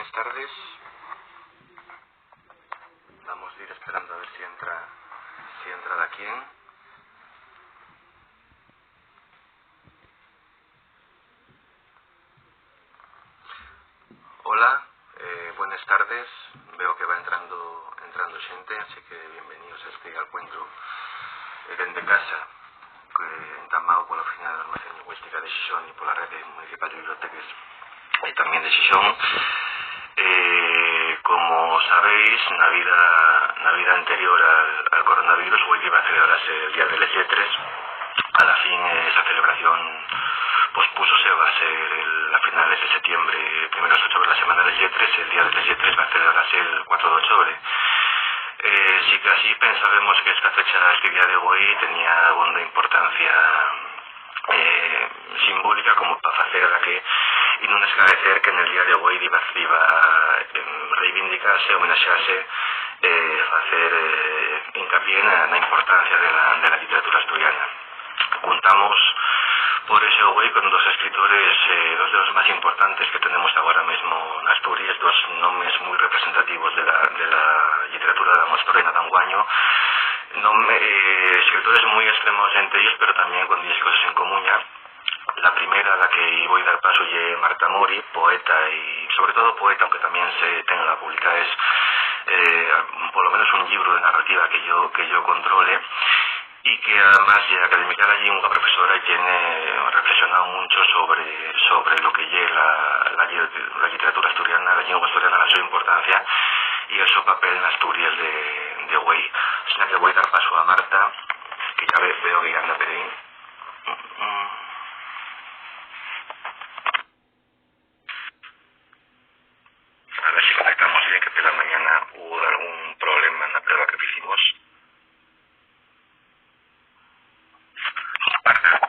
Buenas tardes. Vamos a ir esperando a ver si entra de aquí. Hola, buenas tardes. Veo que va entrando xente, así que bienvenidos a este encuentro dende casa, entamado pola Oficina de Normación Lingüística de Xixón e pola Rede Municipal de Bibliotecas e tamén de Xixón. Como sabéis, na vida anterior al coronavirus, hoy iba a celebrarse el Día de las Lletres. A la fin, esa celebración pospúsose, va a ser a finales de septiembre, primeros 8 de la Semana de las Lletres. El Día de las Lletres va a celebrarse el 4 de octubre. Sí que así pensábamos que esta fecha, este día de hoy, tenía alguna importancia simbólica como para hacer a que y non esclarecer que en el día de hoy iba reivindicarse, homenaxearse, hacer hincapié na importancia de la literatura asturiana. Contamos por eso hoy con dos escritores, dos de los más importantes que tenemos ahora mismo en Asturias, dos nombres muy representativos de la literatura de la asturiana de anguaño, escritores muy extremos entre ellos, pero también con 10 cosas en común. La primera, a la que voy a dar paso, es Marta Mori, poeta y sobre todo poeta, aunque también se tenga publicada, es por lo menos un libro de narrativa que yo controle, y que además de académica allí una profesora tiene reflexionado mucho sobre lo que es la literatura asturiana, la lengua asturiana, la su importancia y el su papel en Asturias de hoy. O sea que voy a dar paso a Marta, que ya veo que anda por ahí. A ver si conectamos bien, que por la mañana hubo algún problema en la prueba que hicimos. Marta.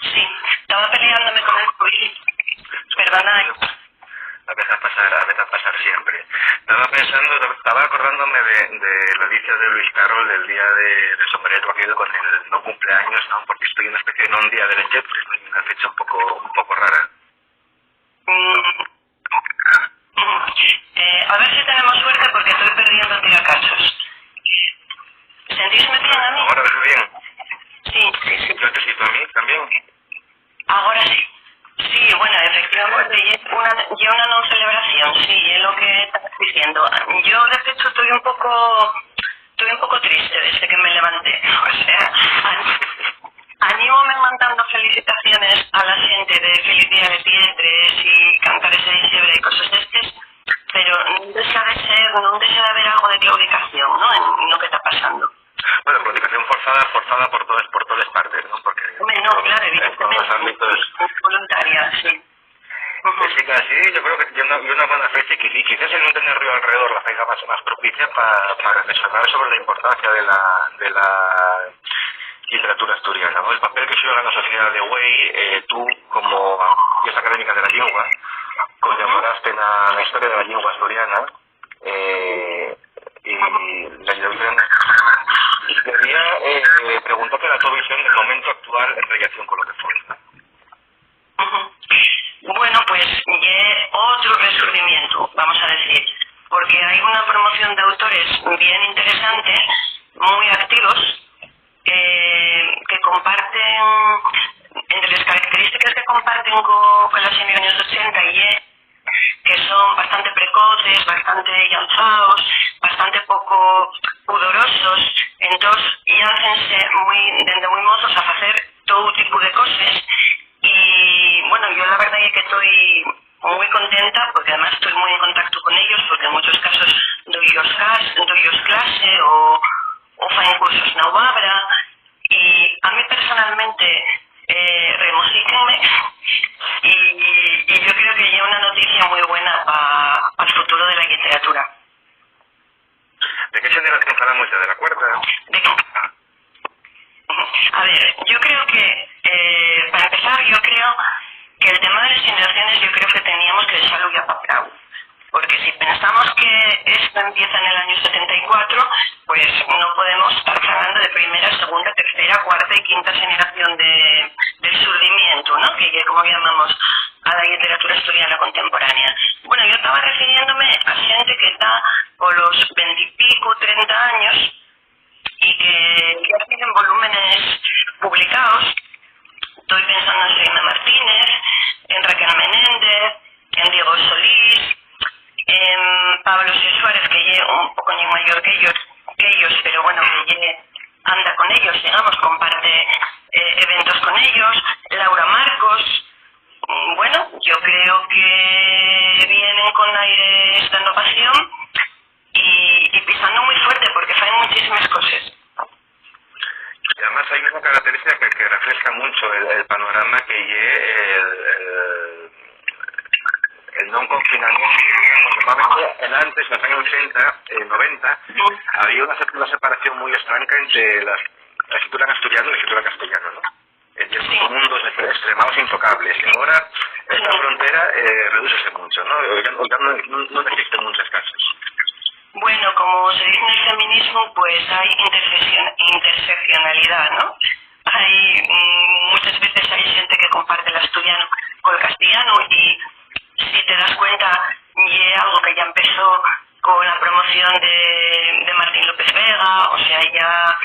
Sí, estaba peleándome con el COVID. Perdona. A veces a pasar siempre. Estaba acordándome de la dicha de Luis Carroll del día de Sombreto, aquello con el no cumpleaños, ¿no? Porque estoy en una especie de no un día de las Lletres, ¿no? Una fecha un poco rara. A ver si tenemos suerte porque estoy perdiendo tiracachos. ¿Sentís-me bien a mí? ¿Ahora ves bien? Sí. ¿Yo te siento a mí también? Ahora sí. Sí, bueno, efectivamente, y una no celebración, sí, es lo que estás diciendo. Yo, de hecho, estoy un poco triste desde que me levanté. O sea, anímome mandando felicitaciones a la gente de Feliz Día de Lletres y cantares de diciembre y cosas de estas, pero non deixa de haber algo de claudicación, ¿no?, en lo que está pasando. Bueno, claudicación forzada por todas partes, ¿no? Porque No, claro, evidentemente. En los ámbitos voluntaria, sí. Sí, que así, yo creo que y una buena fecha, y quizás el no tener río alrededor la fecha más propicia para reflexionar sobre la importancia de la literatura asturiana, ¿no? El papel que juega en la sociedad de hoy, tú, como es académica de la lengua, colaboraste en la historia de la lengua asturiana, y la literatura. Y quería preguntarte la tu visión del momento actual en relación con lo que fue. Bueno, pues otro resurgimiento, vamos a decir, porque hay una promoción de autores bien interesante, muy activos, que comparten, entre las características que comparten con las años 80 que son bastante precoces, bastante llanzados, bastante poco pudorosos, entonces hacen desde muy mozos a hacer todo tipo de cosas. Y bueno, yo la verdad es que estoy muy contenta porque además estoy muy en contacto con ellos, porque en muchos casos doy clase o fan cursos na UABRA, y a mí personalmente remosíquenme, y yo creo que es una noticia muy buena para el futuro de la literatura. ¿De qué generación hablamos ya? ¿De la cuarta? A ver, yo creo que para empezar, yo creo que el tema de las generaciones, yo creo que teníamos que dejarlo ya para porque si pensamos que esto empieza en el año 74, pues no podemos estar hablando de primera, segunda, tercera, cuarta y quinta generación del surgimiento, ¿no?, que es como llamamos a la literatura asturiana contemporánea. Bueno, yo estaba refiriéndome a xente que está polos 20 y pico, 30 años y que ya tienen volúmenes publicados. Estoy pensando en Jaime Martínez, en Raquel Menéndez, en Diego Solís, en Pablo C. Suárez, que es un poco mayor que ellos, pero bueno, que anda con ellos, digamos, comparte eventos con ellos. Laura Marcos. Bueno, yo creo que vienen con aire esta innovación y pisando muy fuerte porque hacen muchísimas cosas. Y además hay una característica que refresca mucho el panorama, que el non confinamiento, digamos. Normalmente antes, en los años 80, 90, había una separación muy estanca entre la escritura en asturiano y la escritura en castellano, ¿no? Son mundos extremados intocables, y ahora esta frontera reduce mucho, ¿no? Ya no existen muchos casos. Bueno, como se dice en el feminismo, pues hay interseccionalidad, ¿no? Hay muchas veces hay gente que comparte el asturiano con el castellano, y si te das cuenta, y es algo que ya empezó con la promoción de Martín López Vega, o sea, ya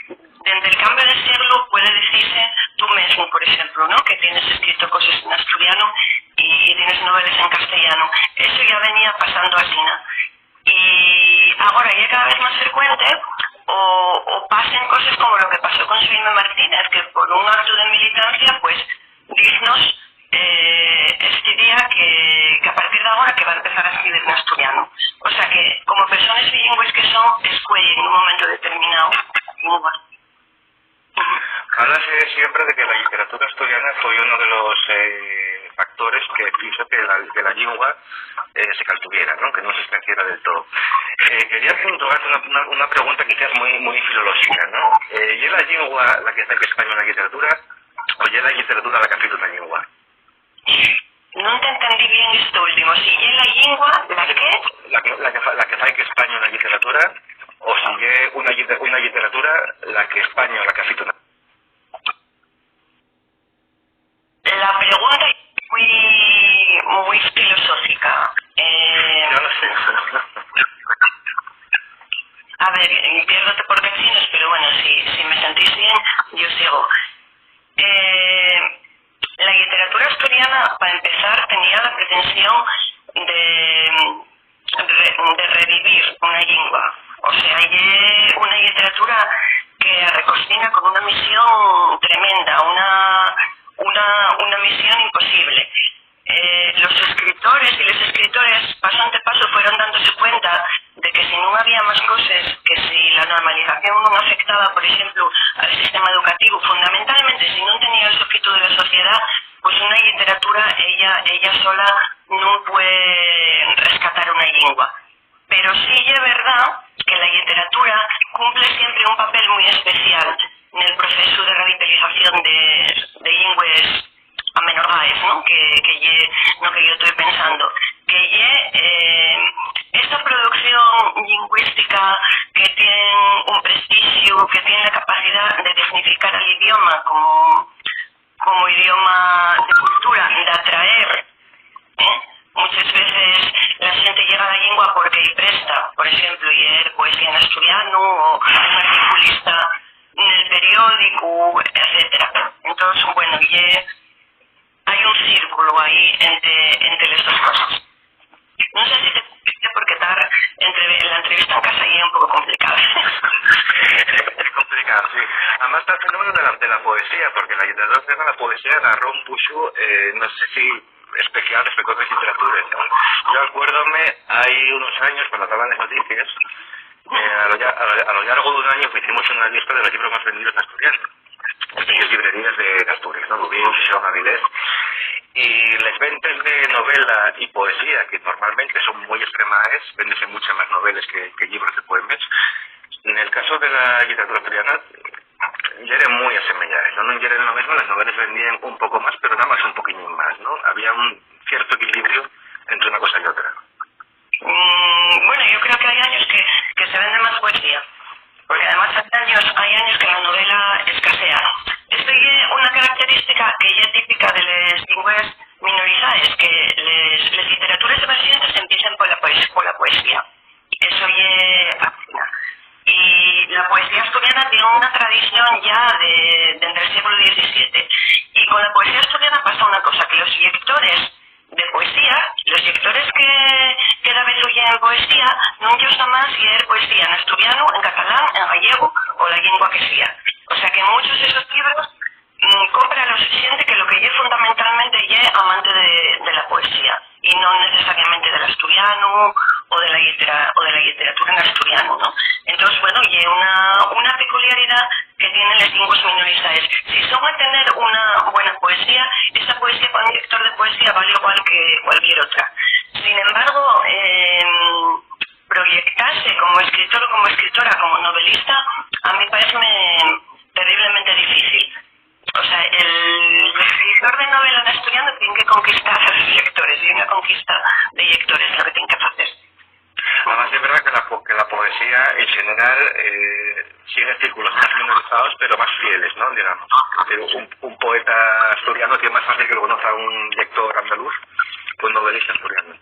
desde el cambio de siglo puede decirse tú mismo, por ejemplo, ¿no? Que tienes escrito cosas en asturiano y tienes novelas en castellano. Eso ya venía pasando así, ¿no? Y ahora ya cada vez más frecuente o pasen cosas como lo que pasó con Jaime Martínez, que por un acto de militancia, pues, dinos este día que a partir de ahora que va a empezar a escribir en asturiano. O sea que, como personas bilingües que son, escuellen en un momento determinado. Háblase siempre de que la literatura asturiana fue uno de los factores que hizo que la lengua se caltuviera, ¿no? Que no se extendiera del todo. Quería puntuarte una pregunta quizás muy filológica, ¿no? ¿Y es la lengua la que hace que España una literatura, o es la literatura la que hace una lengua? No te entendí bien esto último. Si es la lengua la que... La que hace que España una literatura, o si es una literatura la que España la que hace una. La pregunta es muy filosófica. Yo no sé. A ver, piérdote por vecinos, pero bueno, si me sentís bien, yo sigo. La literatura asturiana, para empezar, tenía la pretensión de revivir una lengua. O sea, es una literatura que recostina con una misión tremenda, una misión imposible. Los escritores y las escritoras, paso ante paso, fueron dándose cuenta de que si no había más cosas, que si la normalización no afectaba, por ejemplo, al sistema educativo, fundamentalmente si no tenía el sofito de la sociedad, pues una literatura, ella sola no puede rescatar una lengua. Pero sí es verdad que la literatura cumple siempre un papel muy especial en el proceso de revitalización de lenguas amenorgaes, ¿no? Que yo estoy pensando. Esta producción lingüística que tiene un prestigio, que tiene la capacidad de dignificar al idioma como idioma de cultura, de atraer, muchas veces la gente llega a la lengua porque y presta, por ejemplo, y es poesía en asturiano o un articulista en el periódico, etcétera. Entonces, bueno, hay un círculo ahí entre las dos cosas. No sé si te expliqué porque estar la entrevista en casa y es un poco complicada. Es complicado, sí. Además está el fenómeno de la poesía, porque la literatura de la poesía agarró un puxo, no sé si especial respecto a otras literaturas, ¿no? Yo acuérdome, hay unos años, cuando estaban las noticias, a lo largo de un año hicimos una lista de los libros más vendidos de asturianos, en varias librerías de Asturias, ¿no? Rubín, Sison, Avilés, y las ventas de novela y poesía, que normalmente son muy extremadas, véndese muchas más novelas que libros de poemas. En el caso de la literatura asturiana, ya eran muy asemejadas, ¿no? No eran lo mismo, las novelas vendían un poco más, pero nada más un poquillo más, ¿no? Había un cierto equilibrio entre una cosa y otra. Bueno, yo creo que hay años que se vende más poesía, porque además hay años que la novela escasea. Esto es una característica que ya es típica de las lenguas minorizadas, que las literaturas residentes empiecen por la poesía. Eso lle fascina. Y la poesía asturiana tiene una tradición ya desde el siglo XVII. Y con la poesía asturiana pasa una cosa, que los lectores de poesía, los lectores que da vez en poesía, non lle gusta máis leer poesía en asturiano, en catalán, en gallego ou la lengua que sea. O sea que muchos de esos libros compra lo suficiente que lo que lle fundamentalmente lle amante de la poesía y no necesariamente del asturiano o de la literatura en asturiano, ¿no? Entonces, bueno, lle una peculiaridad que tienen las lenguas minoritarias. Si son a tener una buena poesía, esa poesía para un lector de poesía vale igual que cualquier otra. Sin embargo, proyectarse como escritor o como escritora, como novelista, a mí parece terriblemente difícil. O sea, el escritor de novela en asturiano tiene que conquistar a los lectores, y una conquista de lectores es lo que tiene que hacer. Además es verdad que la poesía en general sigue círculos más minorizados pero más fieles, ¿no? Digamos, un poeta asturiano tiene más fácil que lo conozca un lector andaluz que un novelista asturiano.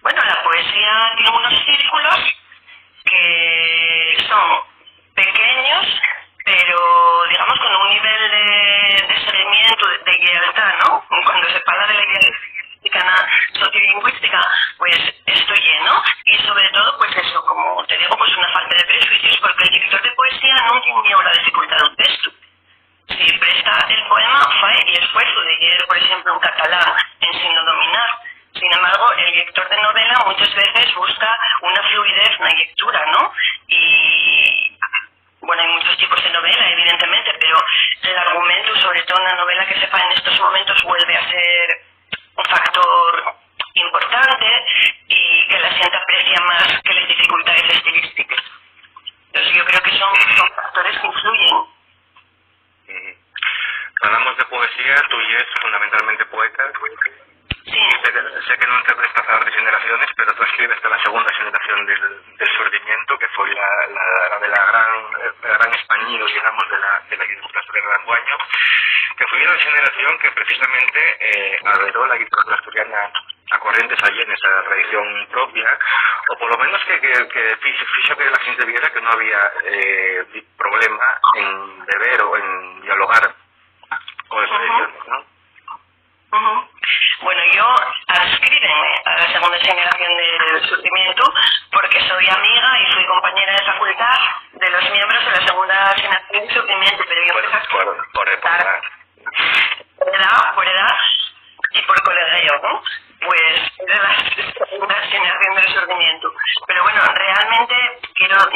Bueno, la poesía tiene unos círculos que son pequeños, pero digamos con un nivel de seguimiento, de lealtad, ¿no? Cuando se habla de la lealtad sociolingüística, pues esto lleno, y sobre todo, pues eso, como te digo, pues una falta de prejuicios, porque el lector de poesía no tiene miedo a la dificultad de un texto. Si presta el poema, fai el esfuerzo de leer, por ejemplo, un catalán en sin no dominar. Sin embargo, el lector de novela muchas veces busca una fluidez en la lectura, ¿no? Y bueno, hay muchos tipos de novela, evidentemente, pero el argumento, sobre todo en la novela que se fa en estos momentos, vuelve a ser un factor importante y que la gente aprecia más que las dificultades estilísticas. Entonces yo creo que son factores que influyen. Hablamos de poesía, tú y es fundamentalmente poeta. Sí. Sé que no interpretas a otras generaciones, pero tú escribes de la segunda generación del Surdimiento, que fue la de la gran español, digamos, de la literatura asturiana de Anguaño, que fue una generación que precisamente averó la literatura asturiana a corrientes allenas a la tradición propia, o por lo menos que fijo que la gente viera que no había problema en beber o en dialogar con el tradiciones, ¿no? Bueno, yo adscríbenme a la segunda generación del Surdimiento porque soy amiga y fui compañera de facultad de los miembros de la segunda generación del Surdimiento, pero yo por edad y por colegio, ¿no? Pues de la segunda generación del Surdimiento. Pero bueno, realmente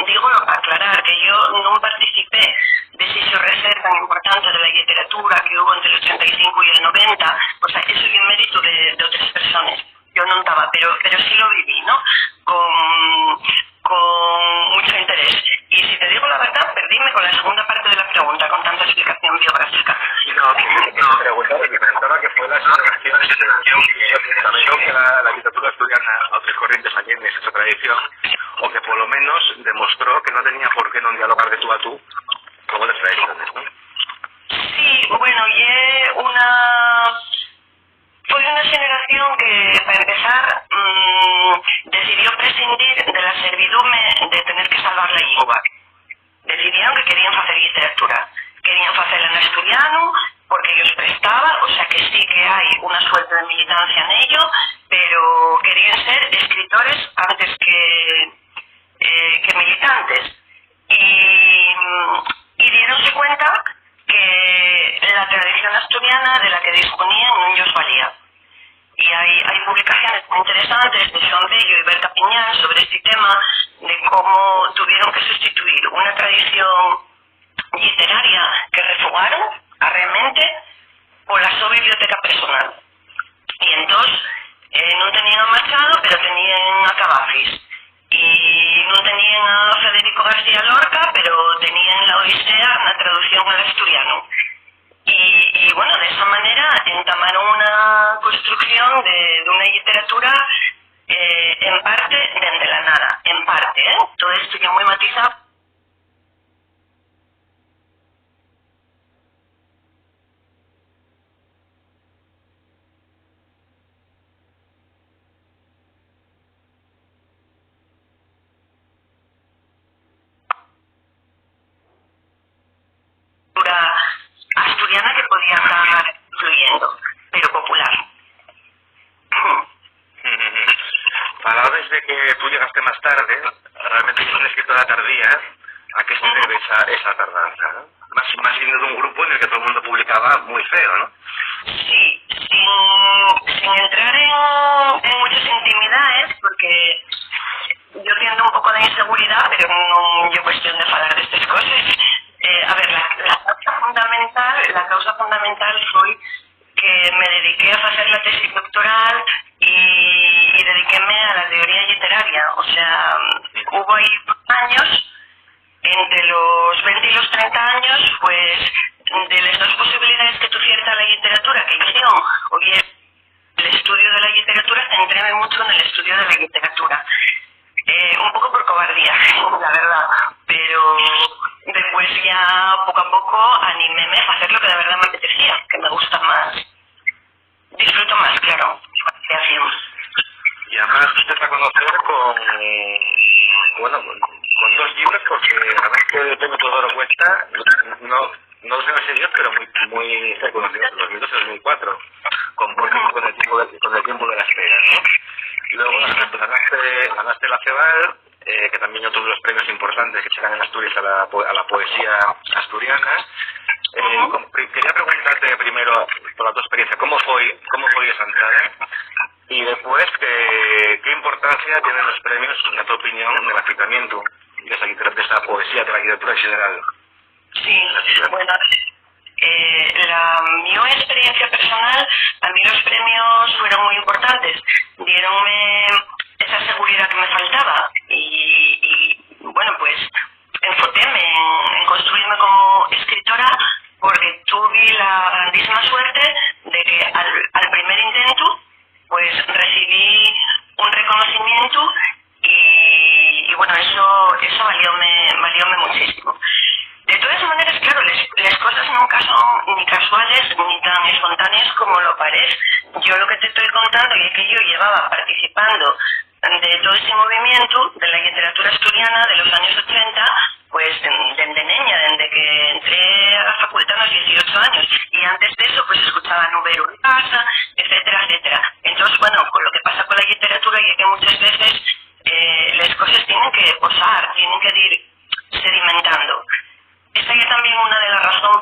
digo aclarar que yo no participé de ese reset tan importante de la literatura que hubo entre el 85 y el 90, o sea, eso es un mérito de otras personas. Yo no estaba, pero sí lo viví, ¿no? Con mucho interés. Y si te digo la verdad, perdíme con la segunda parte de la pregunta, con tanta explicación biográfica. No, preguntaba que fue la generación que sabió que la literatura asturiana, otras corrientes allenas, esa tradición, o que por lo menos demostró que no tenía por qué no dialogar de tú a tú con las tradiciones, ¿no? Sí, bueno, fue una generación que, para empezar, decidió prescindir de la servidumbre de tener que salvar la lengua. Decidieron que querían hacer literatura. Querían hacerla en asturiano, porque ellos prestaban, o sea que sí que hay una suerte de militancia en ello, pero querían ser escritores antes que militantes. Y dieronse cuenta que la tradición asturiana de la que disponían no ellos valía. Y hay publicaciones muy interesantes de Joan Bello y Berta Piñán sobre este tema, de cómo tuvieron que sustituir una tradición literaria que refugaron realmente por la su biblioteca personal. Y entonces no tenían a Machado, pero tenían a Cavafis. Y no tenían a Federico García Lorca, pero tenían la Odisea, la traducción al asturiano. Y bueno, de esa manera entamaron una construcción de una literatura en parte desde la nada, en parte, todo esto ya muy matizado. tarde, realmente es una escritora tardía. ¿A qué se debe esa tardanza, ¿no? Más siendo de un grupo en el que todo el mundo publicaba muy feo, ¿no? Sí, sin entrar en muchas intimidades, porque yo siento un poco de inseguridad, pero no yo cuestión de hablar de estas cosas. A ver, la causa fundamental fue que me dediqué a hacer la tesis doctoral y dediquéme a la teoría literaria. O sea, hubo ahí años, entre los 20 y los 30 años, pues de las dos posibilidades que tuviera la literatura, que yo oye, el estudio de la literatura, centréme mucho en el estudio de la literatura. Un poco por cobardía, la verdad, pero después ya poco a poco animéme a hacer lo que de verdad me apetecía, que me gusta más, disfruto más, claro, que hacemos. Y además usted está a conocer con dos libros, porque además que el premio Teodoro Cuesta, no los he seguido, pero muy reconocidos, 2002 y 2004, con el tiempo de la espera, ¿no? Luego ganaste la Cebal, que también yo tuve los premios importantes que se dan en Asturias a la poesía asturiana. Quería preguntarte primero, por tu experiencia, ¿cómo fue esa entrada? Y después, ¿qué importancia tienen los premios, en tu opinión, en el acercamiento de esa poesía, de la literatura en general? Sí, bueno, mi experiencia personal, a mí los premios fueron muy importantes, dieronme esa seguridad que me faltaba y bueno, pues enfoquéme en construirme como escritora, porque tuve la grandísima suerte de que al primer intento pues recibí un reconocimiento y bueno, eso valióme muchísimo. De todas maneras, claro, las cosas nunca son ni casuales ni tan espontáneas como lo parece. Yo lo que te estoy contando es que yo llevaba participando de todo ese movimiento de la literatura asturiana de los años 80, pues desde niña, desde que entré a la facultad a los 18 años. Y antes de eso, pues escuchaba Nubero en casa, etcétera, etcétera. Entonces, bueno, con lo que pasa con la literatura es que muchas veces las cosas tienen que posar, tienen que ir sedimentando. Esa es también una de las razones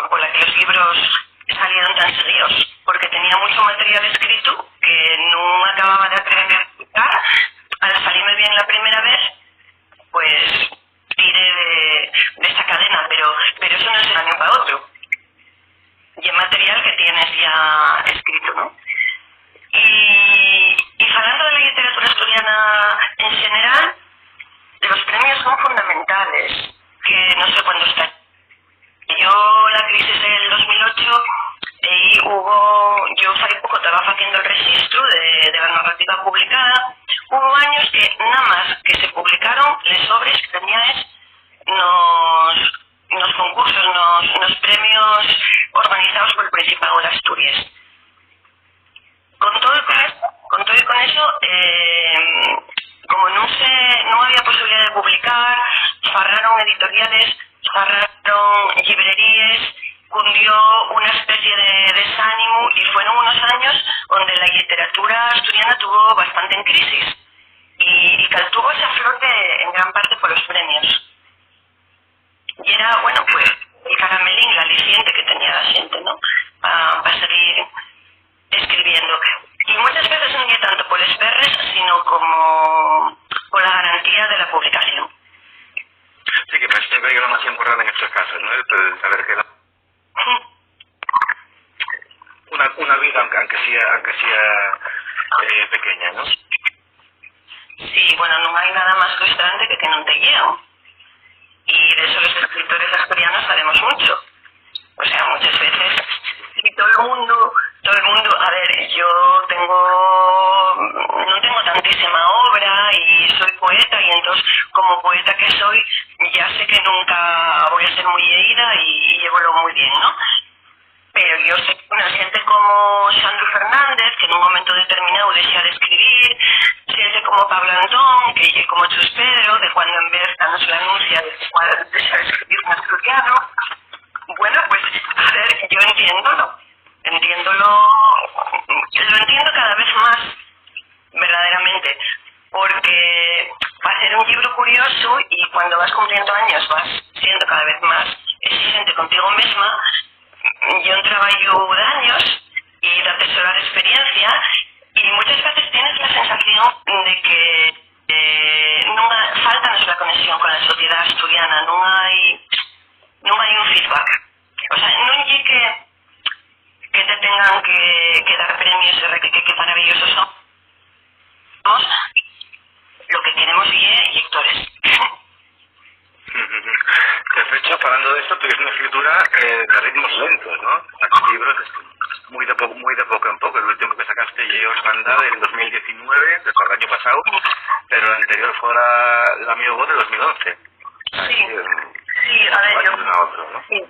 por la que los libros salieron tan seguidos, porque tenía mucho material escrito que no acababa de aprender a explicar. Al salirme bien la primera vez, pues tiré de esta cadena, pero eso no es de un año para otro. Y el material que tienes ya escrito, ¿no? Y hablando de la literatura asturiana en general, los premios son fundamentales, que no sé cuándo está. Yo la crisis del 2008 yo hace poco estaba haciendo el registro de la narrativa publicada. Hubo años que nada más que se publicaron les obras que teníais los concursos, los premios organizados por el Principado de Asturias. Con todo y con eso, como no había posibilidad de publicar, cerraron editoriales, cerraron librerías, cundió una especie de desánimo y fueron unos años donde la literatura asturiana tuvo bastante en crisis y tuvo esa flote en gran parte por los premios. Y era, bueno, pues el caramelín, la aliciente que tenía la gente, ¿no? Para seguir escribiendo. Y muchas veces no es tanto por los perres, sino como por la garantía de la publicación. Sí, que parece que lo más importante en estos casos, ¿no? El saber que una vida, aunque sea pequeña, ¿no? Sí, bueno, no hay nada más frustrante que no te llegan. Y de eso los escritores asturianos sabemos mucho. O sea, muchas veces, y todo el mundo, a ver, yo no tengo tantísima obra y soy poeta, y entonces como poeta que soy, ya sé que nunca voy a ser muy leída y llevo muy bien, ¿no? Pero yo sé que una gente como Xandro Fernández, que en un momento determinado deja de escribir, gente como Pablo Antón, que como Chus Pedro, de cuando en vez nos la anuncia de dejar de escribir un asturiano. Bueno, pues, a ver, yo lo entiendo cada vez más, verdaderamente, porque hacer un libro curioso y cuando vas cumpliendo años vas siendo cada vez más exigente contigo misma. Yo trabajo de años y de atesorar experiencia y muchas veces tienes la sensación de que falta la conexión con la sociedad asturiana, no hay un feedback. O sea, no hay que te tengan que dar premios que maravillosos somos. Lo que queremos es lectores. De hecho, hablando de esto, tuviste una escritura de ritmos lentos, ¿no? Los libros muy de poco en poco. El último que sacaste, Ye Orfandad, del 2019, del año pasado, pero el anterior fue la Mi Voz de 2011. Sí, a ver, yo ¿no? Sí.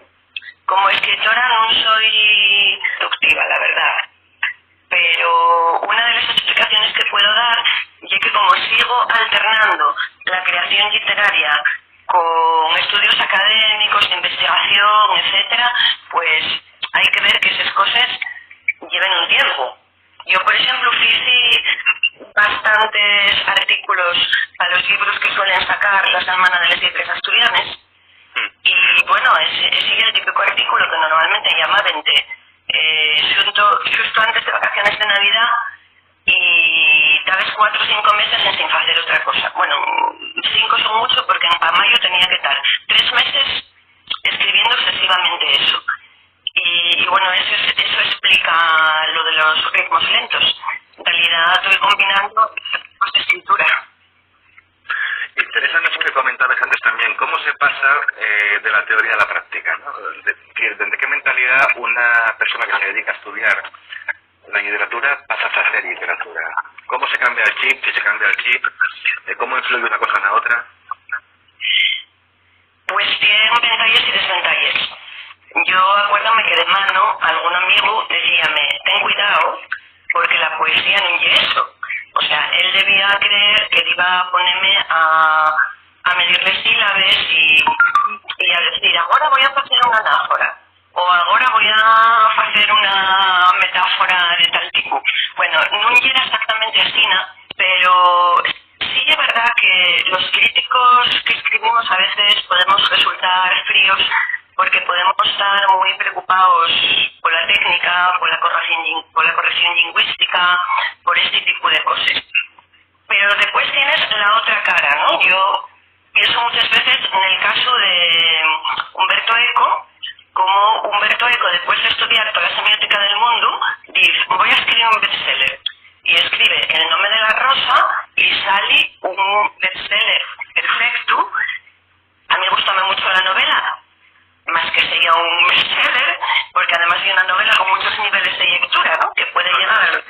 Como escritora no soy productiva, la verdad. Pero una de las explicaciones que puedo dar es que como sigo alternando la creación literaria con estudios académicos, de investigación, etcétera, pues hay que ver que esas cosas lleven un tiempo. Yo, por ejemplo, hice bastantes artículos a los libros que suelen sacar la Semana de las Letras Asturianas y, bueno, ese es el típico artículo que normalmente llama 20 justo antes de vacaciones de Navidad y tal vez 4 o 5 meses sin hacer otra cosa. Bueno, 5 son mucho porque en mayo tenía que estar 3 meses escribiendo excesivamente eso. Y bueno, eso explica lo de los ritmos lentos. En realidad estoy combinando tipos de escritura. Interesante eso que comentabas antes también, cómo se pasa de la teoría a la práctica, ¿no? ¿Desde qué mentalidad una persona que se dedica a estudiar la literatura pasa a hacer literatura? ¿Cómo se cambia el chip? Si se cambia el chip, ¿cómo influye una cosa en la otra? Pues tiene ventajas y desventajas. Yo acuérdame que de mano algún amigo decíame, ten cuidado, porque la poesía no es eso. O sea, él debía creer que iba a ponerme a medirle sílabes y a decir, ahora voy a hacer una anáfora, o ahora voy a hacer una metáfora de tal tipo. Bueno, no era exactamente así, ¿no? Pero sí es verdad que los críticos que escribimos a veces podemos resultar fríos porque podemos estar muy preocupados por la técnica, por la corrección lingüística, por este tipo de cosas. Pero después tienes la otra cara, ¿no? Yo pienso muchas veces en el caso de Umberto Eco, como Umberto Eco, después de estudiar toda la semiótica del mundo, dice, voy a escribir un bestseller. Y escribe El nombre de la rosa y sale un bestseller perfecto. A mí me gusta mucho la novela, más que sea un bestseller, porque además hay una novela con muchos niveles de lectura, ¿no? Que puede llegar a los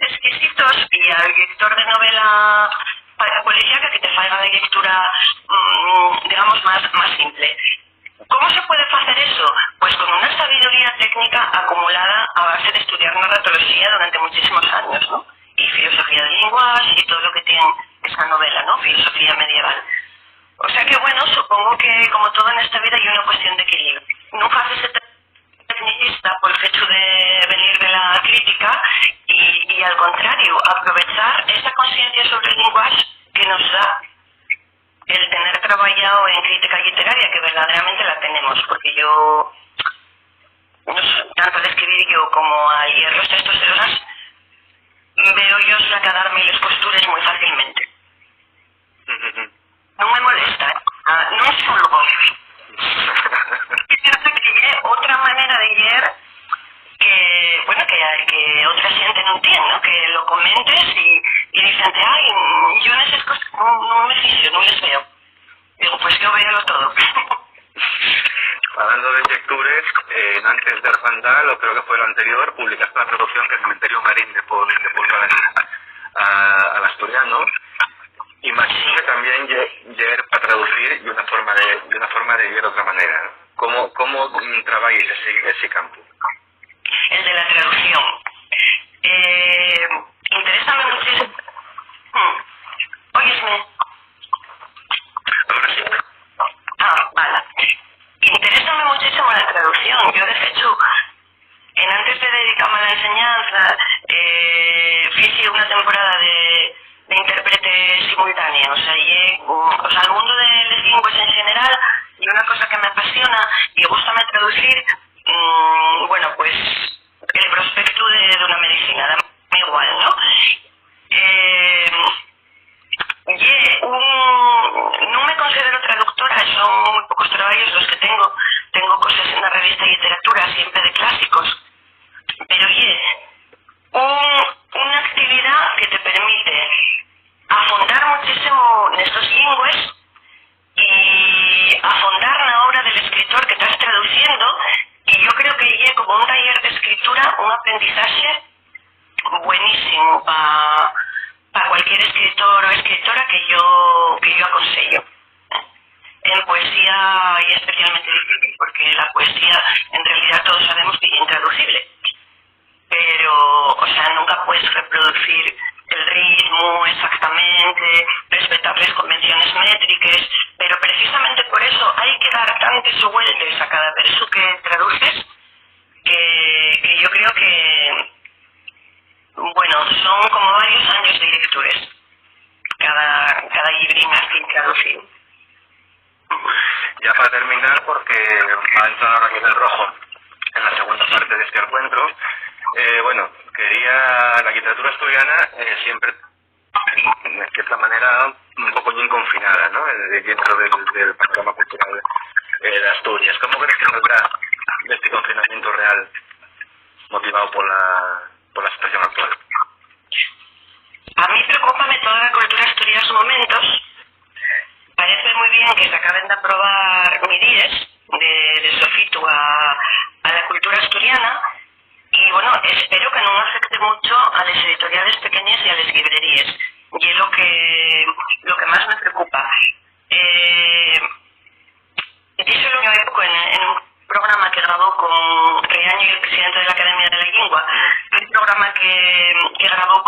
exquisitos y al lector de novela policíaca que te salga la lectura, digamos, más simple. ¿Cómo se puede hacer eso? Pues con una sabiduría técnica acumulada a base de estudiar narratología durante muchísimos años, ¿no? Y filosofía del lenguaje y todo lo que tiene esa novela, ¿no? Filosofía medieval. O sea que, bueno, supongo que como todo en esta vida hay una cuestión de equilibrio. Nunca haces ser tecnicista por el hecho de venir de la crítica y al contrario, aprovechar esa conciencia sobre el lenguaje que nos da el tener trabajado en crítica literaria, que verdaderamente la tenemos, porque yo, tanto al escribir yo como al leer los textos de los demás, veo yo sacarme las posturas muy fácilmente. No me molesta, no es solo. Es cierto que hay otra manera de leer que, bueno, que otra gente no entiende, ¿no? Que lo comentes y dicen, ay, yo en esas cosas no me fijo, no les veo. Digo, pues yo veo todo. Hablando de lectures, antes de Orfandad, o creo que fue lo anterior, publicaste una traducción que es Cementerio Marín de Paul Baladí al asturiano. Imagino que también llegar para traducir y una forma de vivir de otra manera. ¿Cómo trabajáis ese campo? El de la traducción. Interésame muchísimo. ¿Óyesme? Ahora sí. Vale. Interésame muchísimo la traducción. Yo, de hecho, antes de dedicarme a la enseñanza, hice una temporada de intérprete simultánea, o sea, el mundo de les lingües en general, y una cosa que me apasiona y gustame traducir, bueno, pues el prospecto de una medicina, da igual, ¿no? Non me considero traductora, son muy pocos trabajos los que tengo cosas en la revista de literatura, siempre de clásicos, pero una actividad que te permite afondar muchísimo en estos lingües y afondar en la obra del escritor que estás traduciendo, y yo creo que es como un taller de escritura, un aprendizaje buenísimo para cualquier escritor o escritora que yo aconsejo. En poesía es especialmente difícil, porque la poesía en realidad todos sabemos que es intraducible, pero, o sea, nunca puedes reproducir el ritmo exactamente, respetar las convenciones métricas, pero precisamente por eso hay que dar tantas vueltas a cada verso que traduces, que yo creo que, bueno, son como varios años de lecturas cada librín así traducido. Ya para terminar, porque va a entrar ahora Miguel Rojo en la segunda parte de este encuentro, bueno, la literatura asturiana siempre, de cierta manera, un poco bien confinada, ¿no? Dentro del panorama cultural de Asturias. ¿Cómo crees que saldrá de este confinamiento real motivado por la situación actual? A mí preocúpame toda la cultura asturiana en estos momentos. Parece muy bien que se acaben de aprobar medidas de sofitu a la cultura asturiana, y bueno, espero que no afecte mucho a las editoriales pequeñas y a las librerías, y es lo que más me preocupa. Díselo yo hace poco en un programa que grabó con Riaño y el presidente de la Academia de la Lengua, un programa que grabó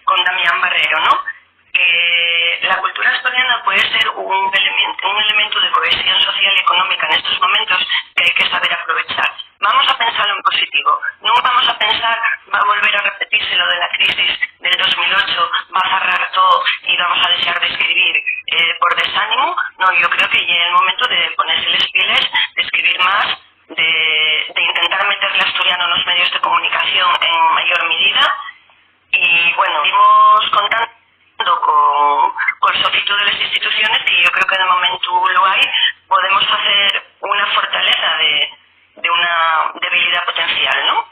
con Damián Barrero, ¿no? Que la cultura asturiana puede ser un elemento de cohesión social y económica en estos momentos que hay que saber aprovechar. Vamos a pensarlo en positivo. No vamos a pensar, va a volver a repetirse lo de la crisis del 2008, va a cerrar todo y vamos a dejar de escribir por desánimo. No, yo creo que ya es el momento de ponerse las pilas, de escribir más, de intentar meter el asturiano en los medios de comunicación en mayor medida. Y bueno, seguimos contando con el sofitu de las instituciones, que yo creo que de momento lo hay. Podemos hacer una fortaleza de una debilidad potencial, ¿no?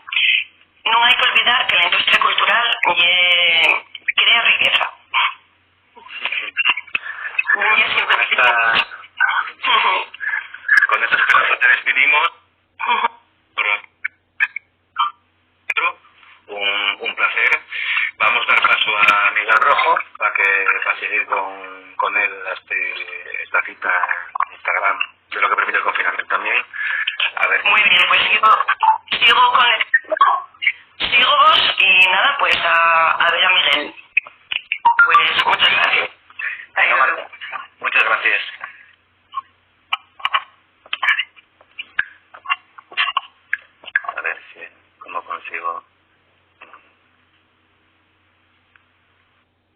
No hay que olvidar que la industria cultural crea riqueza. Con estas cosas te despedimos. Un placer. Vamos a dar paso a Miguel Rojo para seguir con él esta cita en Instagram, de lo que permite el confinamiento también. A ver. Muy bien, pues sigo vos y nada, pues a ver a Miguel. Pues muchas gracias. Muchas gracias. A ver cómo consigo.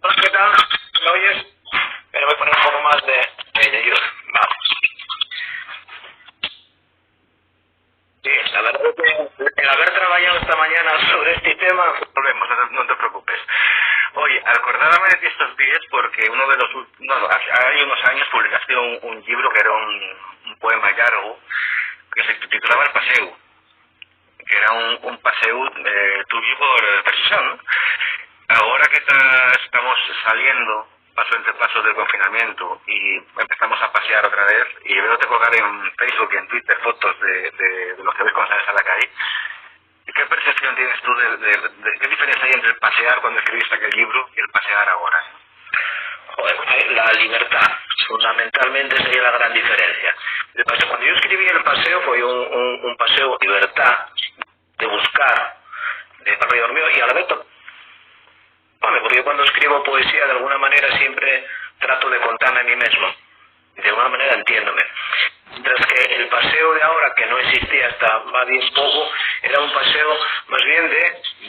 Hola, ¿qué tal? ¿Me oyes? Pero voy a poner un poco más de luz. Vamos. Sí, la verdad es que el haber trabajado esta mañana sobre este tema... Volvemos, no te preocupes. Oye, acordábame de ti estos días porque hay unos años publicaste un libro que era un poema largo que se titulaba El Paseu, que era un paseo tuyo por Persión. Ahora que estamos saliendo paso entre paso del confinamiento y empezamos a pasear otra vez, y veo te colgar en Facebook y en Twitter fotos de los que ves cuando sales a la calle, ¿qué percepción tienes tú de qué diferencia hay entre el pasear cuando escribiste aquel libro y el pasear ahora? Joder, la libertad, fundamentalmente sería la gran diferencia. El paseo, cuando yo escribí El Paseo fue un paseo de libertad, de buscar, de alrededor mío, y a la vez porque yo cuando escribo poesía de alguna manera siempre trato de contarme a mí mismo, de alguna manera entiéndome. Mientras que el paseo de ahora, que no existía hasta más bien poco, era un paseo más bien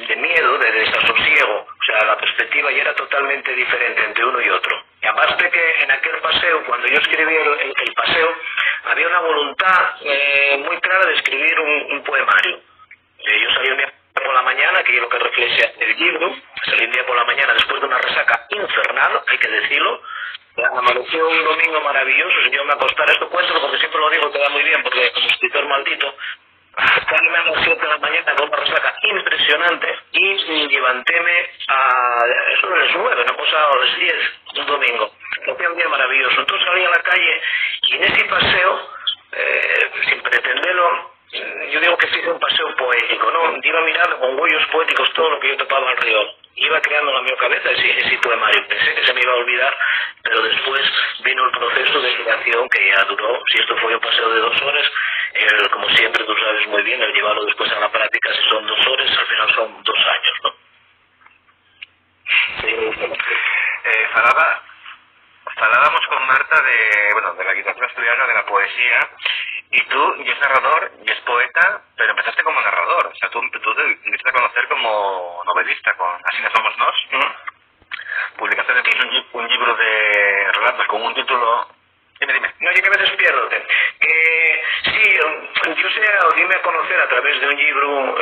de miedo, de desasosiego. O O sea, la perspectiva ya era totalmente diferente entre uno y otro. Y aparte que en aquel paseo, cuando yo escribí el paseo, había una voluntad muy clara de escribir un poemario. Yo salí un día por la mañana, que es lo que refleja el libro, salí un día por la mañana después de una resaca infernal, hay que decirlo. Amaneció un domingo maravilloso, yo me acostaré, esto cuento porque siempre lo digo, queda muy bien, porque como escritor maldito, salíme a las 7 de la mañana con una resaca impresionante y levantéme a eso de las 9, una cosa a las 10, un domingo. Fue un día maravilloso. Entonces salí a la calle y en ese paseo, sin pretenderlo, yo digo que hice un paseo poético, ¿no? Iba mirando con huellos poéticos todo lo que yo topaba alrededor. Iba creando en la mi cabeza ese poemario. Pensé que se me iba a olvidar, pero después vino el proceso de creación que ya duró. Si esto fue un paseo de 2 horas, como siempre tú sabes muy bien, el llevarlo después a la práctica, si son 2 horas, al final son 2 años, ¿no? Hablábamos con Marta de la literatura asturiana, de la poesía, y tú, y es narrador, y es poeta, pero empezaste como narrador, o sea, tú te empezaste a conocer como novelista con Así no somos nos. Publicaste después un libro de relatos con un título... Dime. No, yo que me despierto. Sí, yo sé, dime a conocer a través de un libro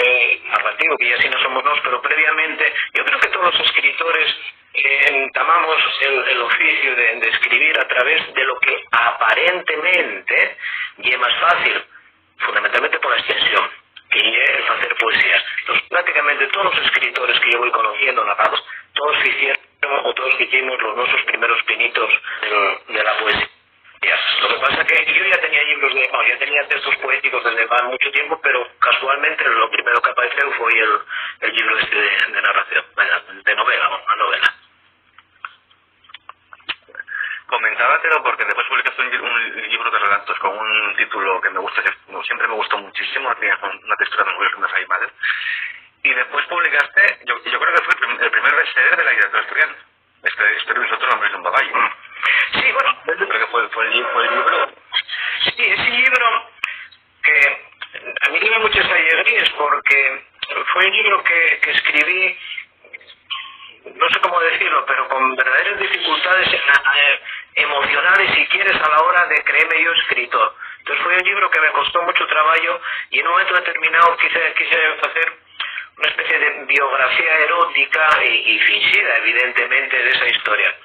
narrativo, que ya sí no somos nos, pero previamente, yo creo que todos los escritores entamamos el oficio de escribir a través de lo que aparentemente y es más fácil, fundamentalmente por la extensión, que es hacer poesía. Entonces, prácticamente todos los escritores que yo voy conociendo, narrados, todos hicieron o todos hicimos los nuestros primeros pinitos de la poesía. Lo que pasa es que yo ya tenía libros ya tenía textos poéticos desde hace mucho tiempo, pero casualmente lo primero que apareció fue el libro este de narración, de novela, una novela. Comentábatelo porque después publicaste un libro de relatos con un título que me gusta, siempre me gustó muchísimo, tiene una textura muy animal. Y después publicaste, yo creo que fue el primer bestseller de la literatura asturiana. Espero que nosotros nombres un baballo. Sí, bueno. Creo que fue el libro. Sí, ese libro que a mí me dio muchas alegrías porque fue un libro que escribí, no sé cómo decirlo, pero con verdaderas dificultades emocionales, si quieres, a la hora de creerme yo escritor. Entonces fue un libro que me costó mucho trabajo y en un momento determinado quise hacer una especie de biografía erótica y fingida, evidentemente, de esa historia.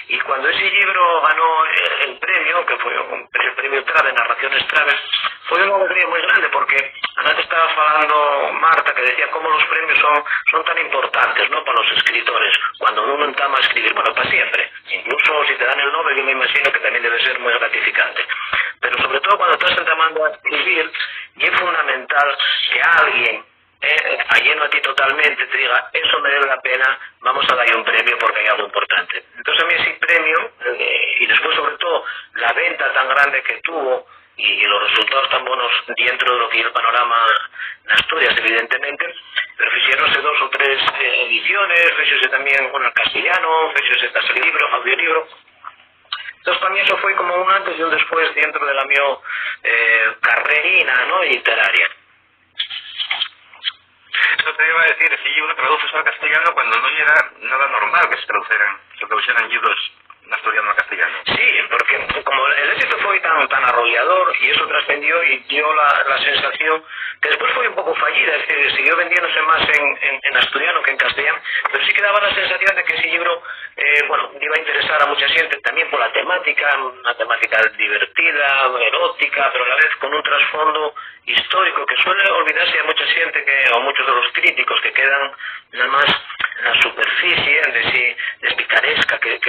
Y cuando ese libro ganó el premio, que fue el premio Trave, Narraciones Trave, fue una alegría muy grande, porque antes estaba hablando Marta, que decía cómo los premios son tan importantes, ¿no?, para los escritores, cuando uno entama a escribir, bueno, para siempre. Incluso si te dan el Nobel, yo me imagino que también debe ser muy gratificante. Pero sobre todo cuando estás entamando a escribir, y es fundamental que alguien ajeno a ti totalmente te diga, eso me debe la pena, vamos a darle un premio porque hay algo importante. Entonces a mí ese premio, y después sobre todo la venta tan grande que tuvo y los resultados tan buenos dentro de lo que es el panorama en Asturias, evidentemente, pero hicieronse 2 o 3 ediciones, fíjese también en castellano, fíjese también libro, audiolibro. Entonces para mí eso fue como un antes y un después dentro de la mi carrerina, ¿no?, literaria. Eso te iba a decir, ese libro traduces al castellano cuando no era nada normal que se traducieran libros en asturiano al castellano. Sí, porque como el éxito fue tan arrollador y eso trascendió y dio la sensación que después fue un poco fallida, es decir, siguió vendiéndose más en asturiano que en castellano, pero sí que daba la sensación de que ese libro iba a interesar a mucha gente también por la temática, una temática divertida, erótica, pero a la vez con un trasfondo histórico que suele olvidarse a mucha gente, o muchos de los críticos que quedan nada más en la superficie de picaresca que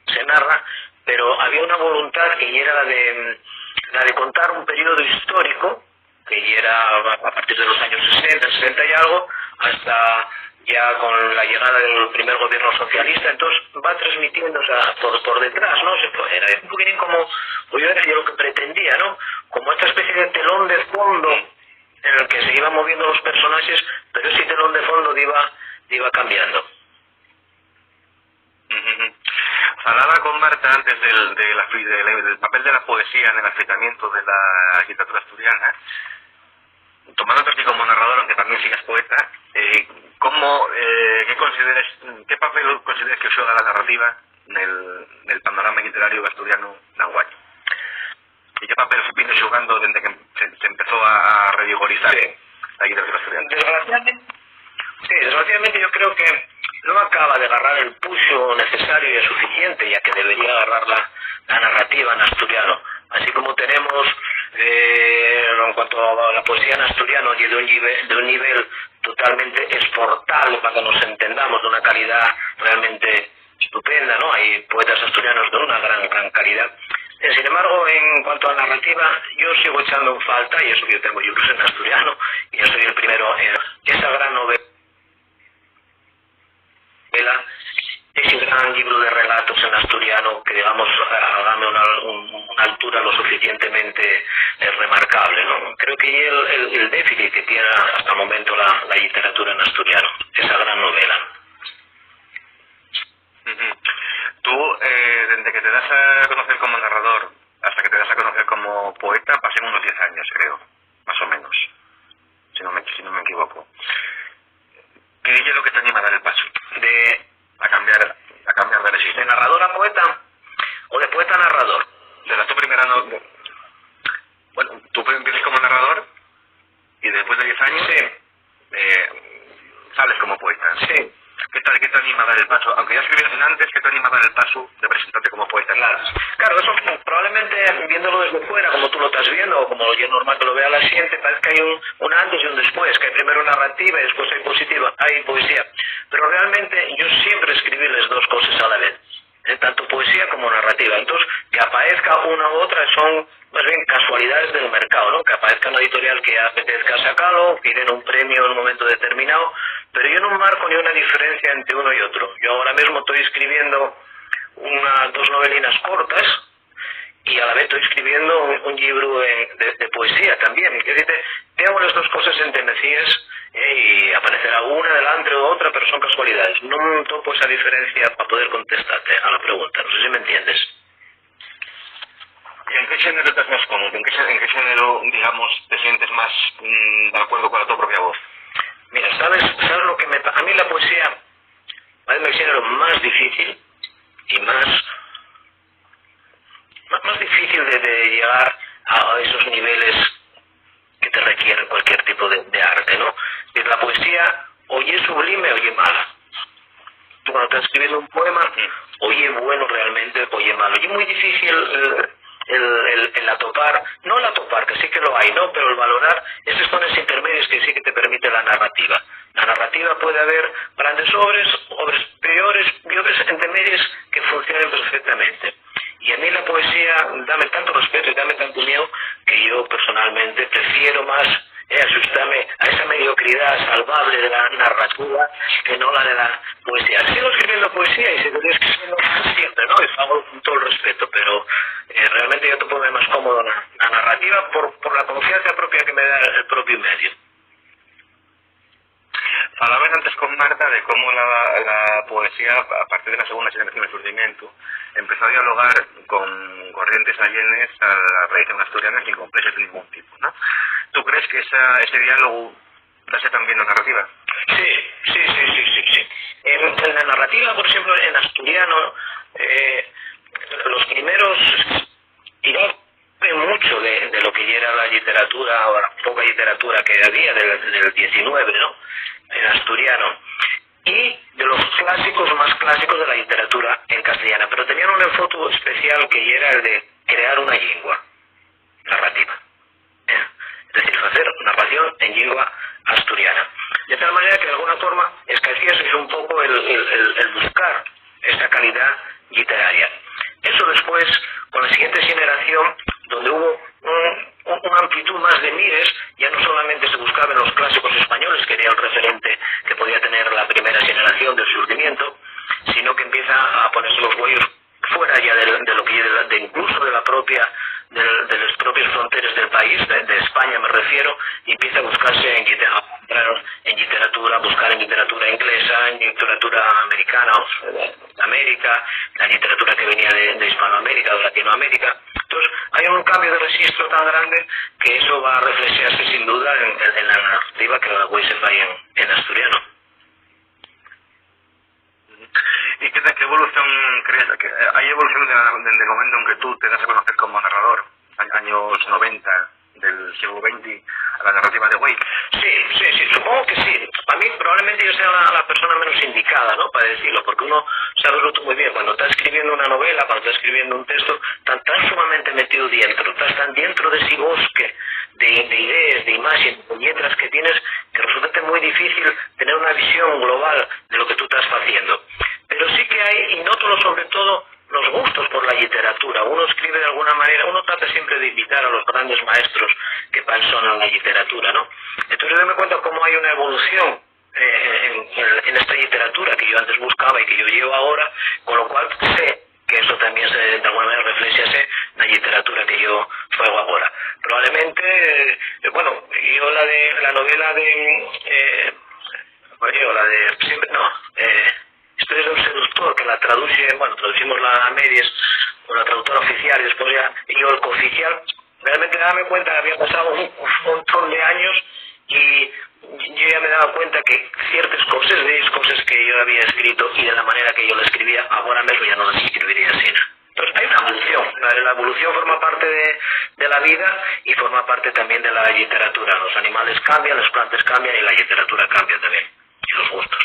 se narra, pero había una voluntad que era la de contar un periodo histórico que era a partir de los años 60 y algo, hasta ya con la llegada del primer gobierno socialista. Entonces va transmitiendo, o sea, por detrás, ¿no? Era un poquitín como, yo lo que pretendía, ¿no?, como esta especie de telón de fondo en el que se iban moviendo los personajes, pero ese telón de fondo iba cambiando. Hablaba con Marta antes del papel de la poesía en el acercamiento de la literatura asturiana. Tomándote a ti como narrador, aunque también sigas poeta, ¿cómo como ¿qué papel consideres que xoga la narrativa nel panorama literario asturiano na guaño? E que papel viene xogando desde que se empezó a revigorizar la literatura asturiana? Desgraciadamente yo creo que no acaba de agarrar el pulso necesario y suficiente, ya que debería agarrar la narrativa en asturiano. Así como tenemos, en cuanto a la poesía en asturiano, y de un nivel totalmente exportable, para que nos entendamos, de una calidad realmente estupenda, ¿no? Hay poetas asturianos de una gran calidad. Sin embargo, en cuanto a narrativa, yo sigo echando en falta, y eso que yo tengo libros en asturiano, y yo soy el primero, esa gran novela, ese gran libro de relatos en asturiano que, digamos, hágame una altura lo suficientemente remarcable, ¿no? Creo que el déficit que tiene hasta el momento la literatura en asturiano, esa gran novela. Tú, desde que te das a conocer como narrador hasta que te das a conocer como poeta, pasan unos 10 años, creo, más o menos, si no me equivoco. ¿Qué es lo que te anima a dar el paso? A cambiar de registro. ¿De narrador a poeta? ¿O de poeta a narrador? De la tu primera novela. Bueno, tú empiezas como narrador y después de 10 años sales como poeta. Sí. ¿Qué te anima a dar el paso? Aunque ya escribías antes, ¿qué te anima a dar el paso de presentarte como poeta? Claro, eso probablemente viéndolo desde fuera, como tú lo estás viendo, o como es normal que lo vea la gente, parece que hay un antes y un después, que hay primero narrativa y después hay poesía. Pero realmente yo siempre escribí las dos cosas a la vez, tanto poesía como narrativa. Entonces, que aparezca una u otra son más bien casualidades del mercado, ¿no? Que aparezca una editorial que apetezca sacarlo, que den un premio en un momento determinado, pero yo no marco ni una diferencia entre uno y otro. Yo ahora mismo estoy escribiendo dos novelinas cortas y a la vez estoy escribiendo un libro de poesía también. Es decir, te hago las dos cosas enternecidas y aparecerá una delante o otra, pero son casualidades. No topo esa diferencia para poder contestarte a la pregunta. No sé si me entiendes. ¿Y en qué género estás más cómodo? ¿En qué género, digamos, te sientes más de acuerdo con tu propia voz? Mira, ¿sabes lo que a mí la poesía parece el género más difícil y más difícil de llegar a esos niveles que te requiere cualquier tipo de arte, ¿no? La poesía oye sublime, oye mala. Tú cuando estás escribiendo un poema, oye bueno realmente, oye malo. Y es muy difícil el atopar, no el atopar, que sí que lo hay, ¿no? Pero el valorar esos tonos intermedios que sí que te permite la narrativa. La narrativa puede haber grandes obras peores y obras intermedias que funcionen perfectamente. Y a mí la poesía dame tanto respeto y dame tanto miedo que yo personalmente prefiero más asustarme a esa mediocridad salvable de la narrativa que no la de la poesía. Sigo escribiendo poesía y seguiré escribiendo siempre, ¿no? Y hago con todo el respeto, pero realmente yo te puedo ver más cómodo la narrativa por la confianza propia que me da el propio medio. Hablabas antes con Marta de cómo la poesía, a partir de la segunda generación del surgimiento, empezó a dialogar con corrientes allenes a la tradición asturiana sin complejos de ningún tipo, ¿no? ¿Tú crees que ese diálogo hace también la narrativa? Sí. En la narrativa, por ejemplo, en asturiano, los primeros mucho de lo que ya era la literatura, o la poca literatura que había del 19, ¿no? En asturiano, y de los clásicos más clásicos de la literatura en castellana, pero tenían un enfoque especial que era el de crear una lengua narrativa, es decir, hacer narración en lengua asturiana, de tal manera que de alguna forma escasease un poco el buscar esta calidad literaria. Eso después, con la siguiente generación, donde hubo una amplitud más de mires, ya no solamente se buscaban los clásicos españoles, que era el referente que podía tener la primera generación del surgimiento, sino que empieza a ponerse los huellos fuera ya de lo que incluso de las propias fronteras del país, de España me refiero, y empieza a buscarse en literatura, buscar en literatura inglesa, en literatura americana, de América, la literatura que venía de Hispanoamérica, de Latinoamérica. Entonces hay un cambio de registro tan grande que eso va a reflejarse sin duda en la narrativa que la se fa en asturiano. Hay evolución desde el momento en que tú te das a conocer como narrador, años 90 del siglo XX, a la narrativa de Way. Sí, supongo que sí. A mí probablemente yo sea la persona menos indicada, ¿no?, para decirlo, porque uno sabe tú muy bien, cuando está escribiendo una novela, cuando está escribiendo un texto, tan sumamente metido dentro, estás tan dentro de ese bosque de ideas, de imágenes, de letras que tienes, que resulta muy difícil tener una visión global de lo que tú estás haciendo. Pero sí que hay, y nótalo sobre todo, los gustos por la literatura. Uno escribe de alguna manera, uno trata siempre de invitar a los grandes maestros que son en la literatura, ¿no? Entonces yo me cuenta cómo hay una evolución en esta literatura que yo antes buscaba y que yo llevo ahora, con lo cual sé que eso también de alguna manera refleja en la literatura que yo juego ahora. Probablemente, bueno, yo la novela de Historias de un seductor, que la traducimos la a medias con la traductora oficial y después ya yo el cooficial, realmente me cuenta que había pasado un montón de años y yo ya me daba cuenta que ciertas cosas que yo había escrito y de la manera que yo la escribía, ahora mismo ya no las escribiría así. Entonces hay una evolución, la evolución forma parte de la vida y forma parte también de la literatura. Los animales cambian, las plantas cambian y la literatura cambia también, y los gustos.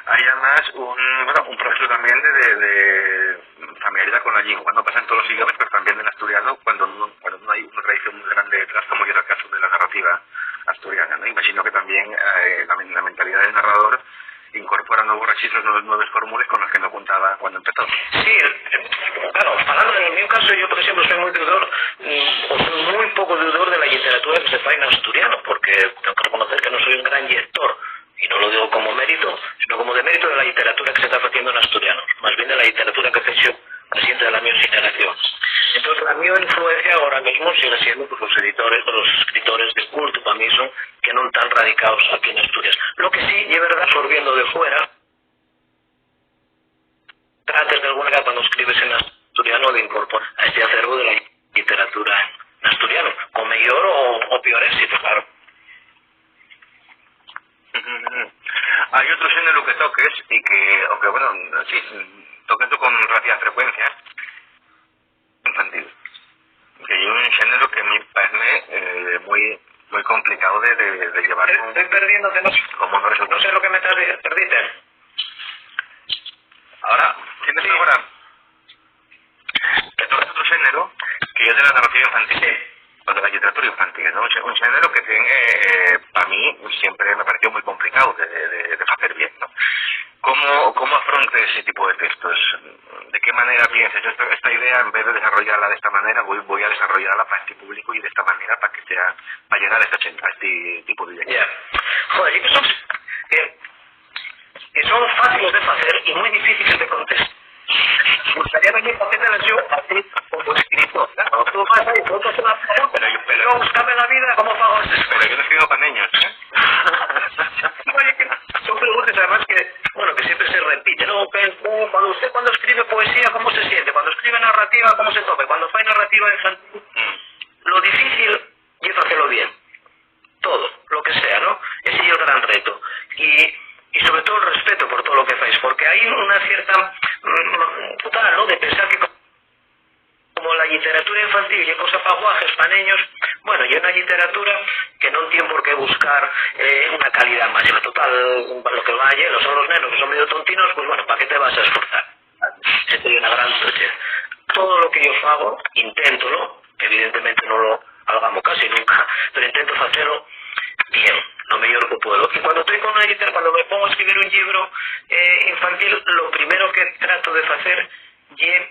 Hay además un proceso también de familiaridad con la lengua. No pasa en todos los idiomas, pero también en asturiano, cuando no hay una tradición muy grande detrás, como era el caso de la narrativa asturiana, ¿no? Imagino que también la mentalidad del narrador incorpora nuevos registros, nuevas fórmulas con las que no contaba cuando empezó. Sí, claro, hablando en mi caso, yo por ejemplo soy muy deudor, o soy muy poco deudor de la literatura que se fa en asturiano, porque tengo que reconocer que no soy un gran lector. Y no lo digo como mérito, sino como demérito de la literatura que se está haciendo en asturiano, más bien de la literatura que ha hecho presidente de la mi generación. Entonces, la mi influencia ahora mismo sigue siendo pues, los escritores de culto, para mí son que no están radicados aquí en Asturias. Lo que sí, de verdad, absorbiendo de fuera, trates de alguna manera cuando escribes en asturiano de incorporar a este acervo de la literatura en asturiano, con mayor o peor éxito, claro. Hay otro género que toques y que, aunque bueno, sí, toques con relativa frecuencia, infantil. Que hay un género que a mí parece muy complicado de llevar. Estoy perdiéndote, como no resulta. No sé lo que me estás diciendo, perdiste. Ahora, ¿tienes ahora? Que toques otro género que es de la narrativa infantil. Sí. O de la literatura infantil, ¿no? Un género que tiene, para mí, siempre me pareció muy complicado de hacer bien, ¿no? ¿Cómo afrontas ese tipo de textos? ¿De qué manera piensas? Esta idea, en vez de desarrollarla de esta manera, voy a desarrollarla para este público y de esta manera para llegar a este tipo de ideas. Joder, y que son fáciles de hacer y muy difíciles de contestar. Me gustaría venir a hacerlas yo a ti como escritor. Claro, tú vas ahí, tú haces una pregunta, pero yo buscame la vida, ¿cómo hago esto? Pero yo no escribo para niños, ¿eh? Oye, son preguntas además que siempre se repiten, ¿no? Cuando escribe poesía, ¿cómo se siente? Cuando escribe narrativa, ¿cómo se tope? Cuando fue narrativa infantil, lo difícil es hacerlo bien. Todo, lo que sea, ¿no? Ese es el gran reto. Y sobre todo el respeto por todo lo que hacéis, porque hay una cierta total, ¿no?, de pensar que como la literatura infantil y cosas para guajes, para niños, bueno, y una literatura que no tiene por qué buscar una calidad máxima. Total, lo que vaya, son los nenos que son medio tontinos, pues bueno, ¿para qué te vas a esforzar? Esta es una gran trucha. Todo lo que yo hago, inténtolo, evidentemente no lo hagamos casi nunca, pero intento hacerlo bien, lo mejor que puedo. Y cuando estoy con una guitarra, cuando me pongo a escribir un libro infantil, lo primero que trato de hacer es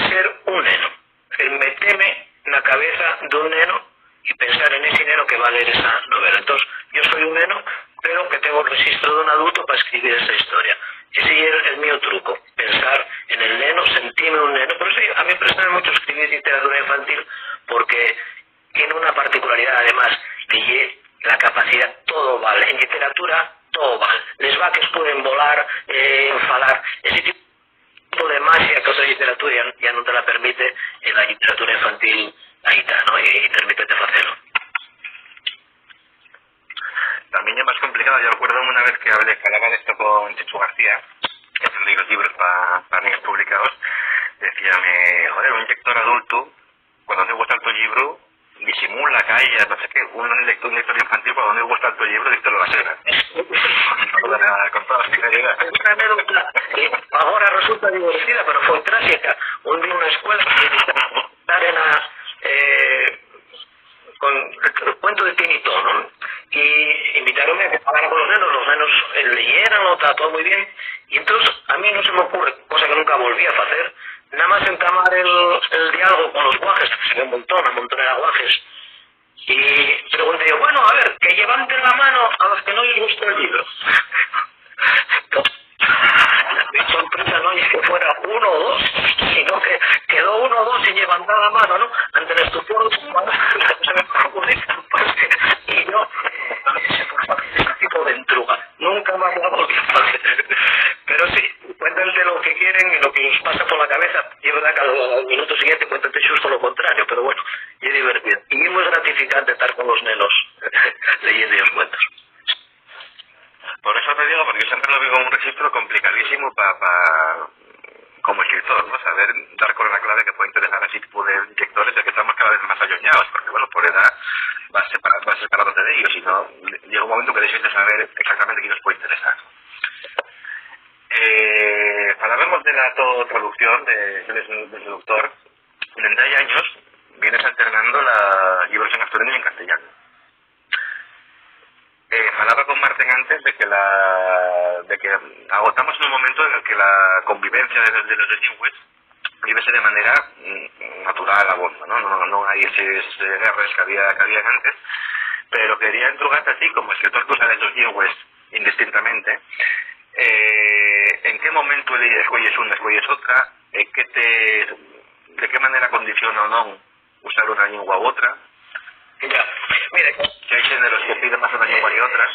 ser un neno. El meterme en la cabeza de un neno y pensar en ese neno que va a leer esa novela. Entonces, yo soy un neno, pero que tengo el registro de un adulto para escribir esa historia. Ese es el mío truco, pensar en el neno, sentirme un neno. Por eso a mí me presta mucho escribir literatura infantil, porque tiene una particularidad además, que es la capacidad, todo vale. En literatura, todo vale. Les vaques pueden volar, enfadar, ese tipo de magia que otra literatura ya no te la permite, en la literatura infantil ahí está, ¿no? Y permítete hacerlo. También es más complicado. Yo recuerdo una vez que hablaba de esto con Chechu García, en los libros para niños publicados, decíame, joder, un lector adulto, cuando no le gusta el libro, disimula, calla, no sé qué, un lector infantil cuando no le gusta el libro, dice lo basura. Con toda la sinceridad. Una anécdota que ahora resulta divertida, pero fue trágica. Un día una escuela con el cuento de Tinito, ¿no? Y invitaronme a que hablara con los nenos leyeran, lo todo muy bien, y entonces a mí no se me ocurre, cosa que nunca volví a hacer, nada más entamar el diálogo con los guajes, que se ve un montón de guajes, y pregunté yo, bueno, a ver, que levanten la mano a los que no les gusta el libro. Mi sorpresa no es que fuera uno o dos, sino que quedó uno o dos sin levantar la mano, ¿no? Ante el estupor y no, ese tipo de entruga, nunca más la volví a hacer. Pero sí, cuentan de lo que quieren y lo que les pasa por la cabeza, y es verdad que al minuto siguiente cuentan justo lo contrario, pero bueno, y es divertido. Y es muy gratificante estar con los nenos leyendo los cuentos. Por eso te digo, porque yo siempre lo veo como un registro complicadísimo como escritor, ¿no? Saber dar con la clave que puede interesar a ese tipo de lectores de que estamos cada vez más ayoñados, porque bueno, por edad vas separándote de ellos, y no llega un momento que dejes de saber exactamente qué nos puede interesar. Hablamos de la traducción del seductor. Desde hay años vienes alternando libros en asturiano y en castellano. Hablaba con Martín antes de que agotamos en un momento en el que la convivencia de los bilingües vive de manera natural, abonda, ¿no? No hay esas guerras que había antes, pero quería entregarte a ti, como escritor que usa los bilingües indistintamente, ¿en qué momento escoges una, escoges otra? ¿De qué manera condiciona o no usar una lengua u otra? Ya, mire, que hay géneros que piden más una lengua y otras.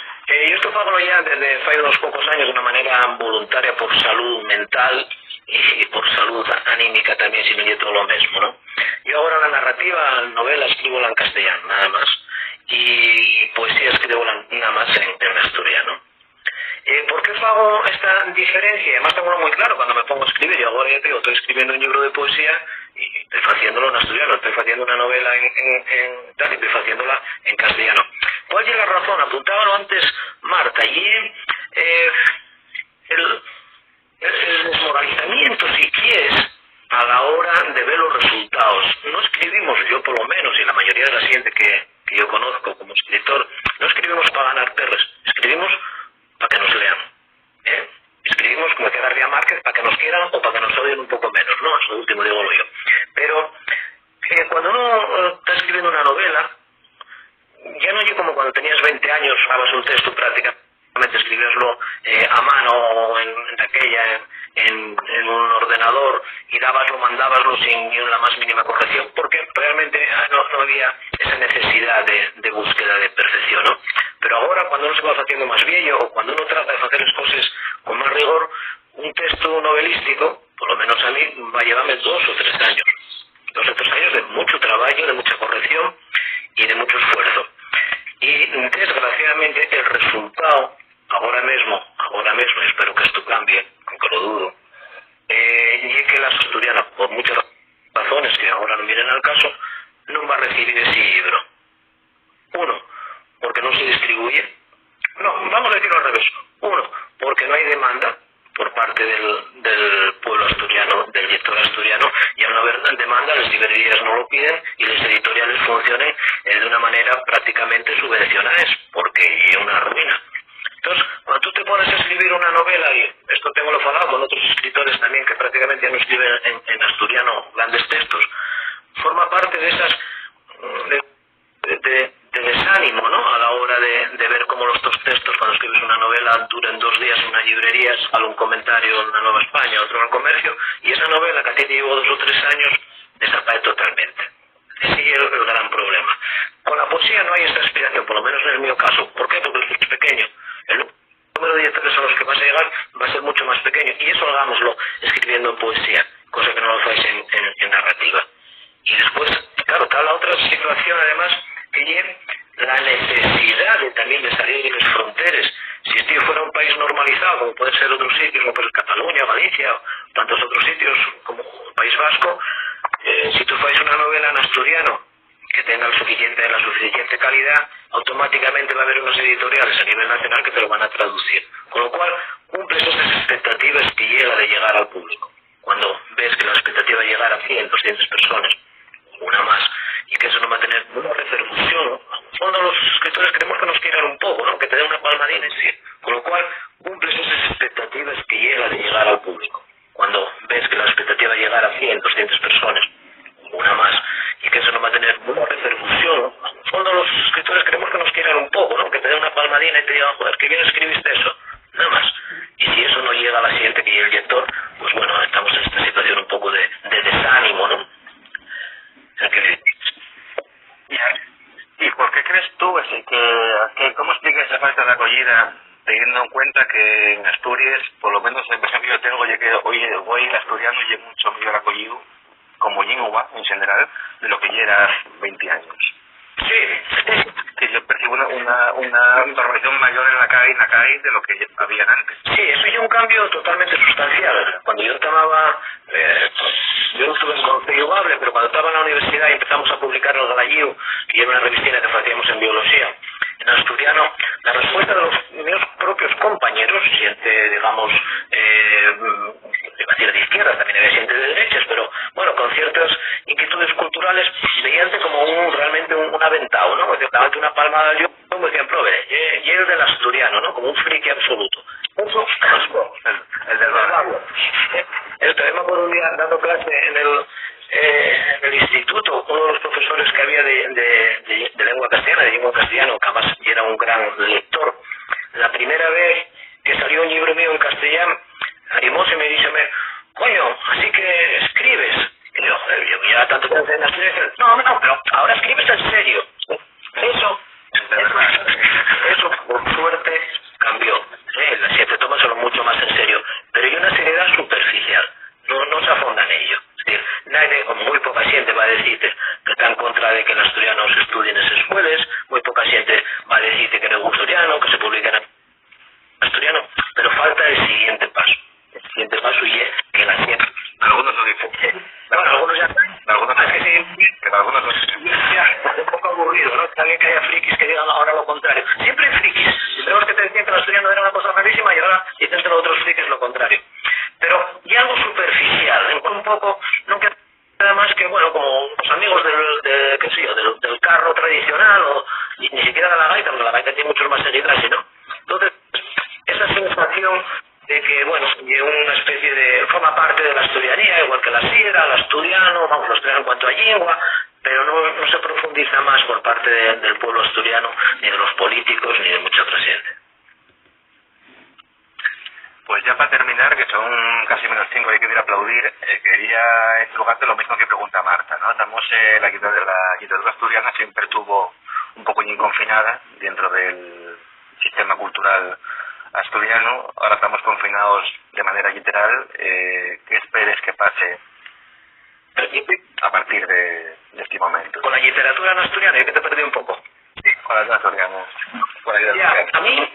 Yo esto hago ya desde hace unos pocos años de una manera voluntaria por salud mental y por salud anímica también, si no es todo lo mismo, ¿no? Yo ahora la narrativa, novela, escribo en castellano, nada más, y poesía escribo nada más en asturiano. ¿Por qué hago esta diferencia? Además tengo muy claro cuando me pongo a escribir, y ahora ya te digo, estoy escribiendo un libro de poesía y estoy haciéndolo en asturiano, estoy haciendo una novela en tal, y estoy haciéndola en castellano. ¿Cuál es la razón? Apuntábalo antes Marta, y el desmoralizamiento, si quieres, a la hora de ver los resultados. No escribimos, yo por lo menos, y la mayoría de la gente que yo conozco como escritor, no escribimos para ganar perres, escribimos para que nos lean. Escribimos como decía García Márquez, para que nos quieran o para que nos odien un poco menos, ¿no? Eso último digo yo. Pero cuando uno está escribiendo una novela, ya no es como cuando tenías 20 años, dabas un texto prácticamente, escribíaslo a mano o en un ordenador y mandabaslo sin ni la más mínima corrección, porque realmente no había esa necesidad de búsqueda de perfección, ¿no? Pero ahora, cuando uno se va haciendo más viejo o cuando uno trata de hacer las cosas con más rigor, un texto novelístico, por lo menos a mí, va a llevarme 2 o 3 años. 2 o 3 años de mucho trabajo, de mucha corrección y de mucho esfuerzo. Y desgraciadamente el resultado, ahora mismo, espero que esto cambie, aunque lo dudo, y es que la asturiana, por muchas razones que ahora no vienen al caso, no va a recibir ese libro. Uno, porque no se distribuye. No, vamos a decirlo al revés. Uno, porque no hay demanda por parte del pueblo asturiano, del lector asturiano, y al no haber demanda, las librerías no lo piden y las editoriales funcionan de una manera prácticamente subvencionadas, porque es una ruina. Entonces, cuando tú te pones a escribir una novela, y esto tengo lo falado con otros escritores también que prácticamente ya no escriben en asturiano grandes textos, forma parte de esas de desánimo, ¿no? A la hora de ver cómo los dos textos, cuando escribes una novela, duran 2 días en una librería, sale un comentario en una Nueva España, otro en el Comercio, y esa novela que a ti te llevó 2 o 3 años desaparece totalmente. Ese es el gran problema. Con la poesía no hay esta aspiración, por lo menos en el mío caso. ¿Por qué? Porque es pequeño. El número de lectores a los que vas a llegar va a ser mucho más pequeño, y eso hagámoslo escribiendo en poesía, cosa que no lo hacéis en narrativa. Y después, claro, está la otra situación además, que es la necesidad también de salir de las fronteras. Si este fuera un país normal normalizado, como pueden ser otros sitios, como puede ser Cataluña, Galicia, o tantos otros sitios como el País Vasco, si tú haces una novela en asturiano que tenga la suficiente calidad, automáticamente va a haber unas editoriales a nivel nacional que te lo van a traducir. Con lo cual, cumples esas expectativas que llega de llegar al público. Cuando ves que la expectativa es llegar a 100, 200 personas, una más, y que eso no va a tener una repercusión, ¿no? En fondo los escritores queremos que nos quieran un poco, ¿no? Que te den una palmadina en sí. Con lo cual, cumples esas expectativas que llega de llegar al público. Cuando ves que la expectativa es llegar a 100, 200 personas, una más, y que eso no va a tener una repercusión, ¿no? En fondo los escritores queremos que nos quieran un poco, ¿no? Que te den una palmadina y te digan, joder, qué bien escribiste eso, nada más. Y si eso no llega a la siguiente que llegue el lector, pues bueno, estamos en esta situación un poco de desánimo, ¿no? O sea que... ¿Y por qué crees tú que cómo explicas esa falta de acogida, teniendo en cuenta que en Asturias, por lo menos la impresión que yo tengo, ya que hoy el asturiano lleva mucho mejor acogido, como lingua en general, de lo que ya era 20 años? Sí. Que yo percibo una información mayor en la CAI de lo que había antes. Sí, eso es un cambio totalmente sustancial. Cuando yo estaba, yo no estuve en Concello Bable, pero cuando estaba en la universidad y empezamos a publicar el Gallío, que era una revistina que hacíamos en biología, en asturiano, la respuesta de los míos propios compañeros, gente, digamos, iba a decir de izquierda, también había gente de derechas, pero bueno, con ciertas inquietudes culturales, veían como realmente un aventado, ¿no? Daban una palmada al yo, como decían, prove, y el del asturiano, ¿no? Como un friki absoluto. Eso, el del barrio. Yo me acuerdo un día dando clase en el instituto, uno de los profesores que había de lengua castellana, de lengua castellano, que además era un gran lector. La primera vez que salió un libro mío en castellano, animóse y me dice, coño, así que escribes. Y yo, joder, yo ya tanto tiempo en Asturias, no, pero ahora escribes en serio. Eso por suerte cambió. Las 7 tomas son mucho más en serio, pero hay una seriedad superficial. No se afonda en ello. Es decir, nadie, o muy poca gente va a decirte que está en contra de que el asturiano se estudie en esas escuelas, muy poca gente va a decirte que no es asturiano, que se publique en asturiano, pero falta el siguiente paso. El siguiente paso y es que la gente... Algunos lo dicen. Bueno, algunos ya están. Algunos es que sí, pero algunos no dicen. ya, un poco aburrido, ¿no? Está bien que haya frikis que digan ahora lo contrario. Siempre hay frikis. Tenemos que te decían que el asturiano era una cosa rarísima y ahora dicen entre otros frikis lo contrario. Pero y algo superficial, en un poco, no queda nada más que, bueno, como los amigos del carro tradicional, o ni siquiera de la gaita, porque la gaita tiene muchos más seguidores, ¿no? Entonces, esa sensación de que, bueno, una especie de... forma parte de la asturianía, igual que la sidra, el asturiano, vamos, el asturiano en cuanto a lengua, pero no se profundiza más por parte del pueblo asturiano, ni de los políticos, ni de mucha otra gente. Pues ya para terminar, que son casi menos 5, hay que ir a aplaudir, quería interrogarte lo mismo que pregunta Marta, ¿no? Estamos, la literatura asturiana siempre estuvo un poco confinada dentro del sistema cultural asturiano, ahora estamos confinados de manera literal. ¿Qué esperes que pase a partir de este momento? Con la literatura en asturiana, ¿y que te perdí un poco? Sí, con las asturianas. A mí,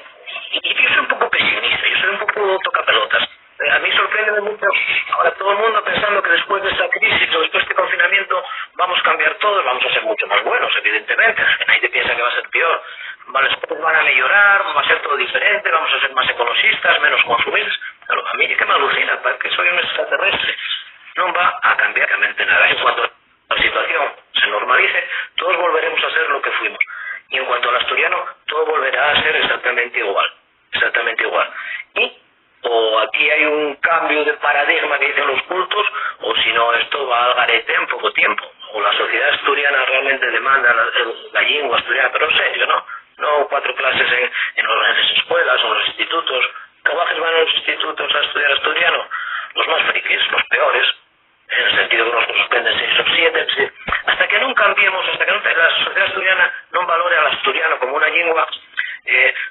yo soy un poco pesimista, yo soy un poco tocapelotas. A mí sorprende mucho ahora todo el mundo pensando que después de esta crisis o después de este confinamiento vamos a cambiar todos, vamos a ser mucho más buenos, evidentemente. Nadie piensa que va a ser peor. Las cosas van a mejorar, va a ser todo diferente, vamos a ser más ecologistas, menos consumistas. Pero a mí es que me alucina, porque soy un extraterrestre. No va a cambiar nada. En cuanto la situación se normalice, todos volveremos a ser lo que fuimos. Y en cuanto al asturiano, todo volverá a ser exactamente igual. Exactamente igual. Y o aquí hay un cambio de paradigma que dicen los cultos, o si no, esto va al garete en poco tiempo. O la sociedad asturiana realmente demanda la lengua asturiana, pero en serio, ¿no? No 4 clases en las escuelas o en los institutos. ¿Cabajes van a los institutos a estudiar asturiano? Los más frikis, los peores, en el sentido que nos suspenden 6 o 7. ¿Sí? Hasta que no cambiemos, hasta que la sociedad asturiana no valore al asturiano como una lengua,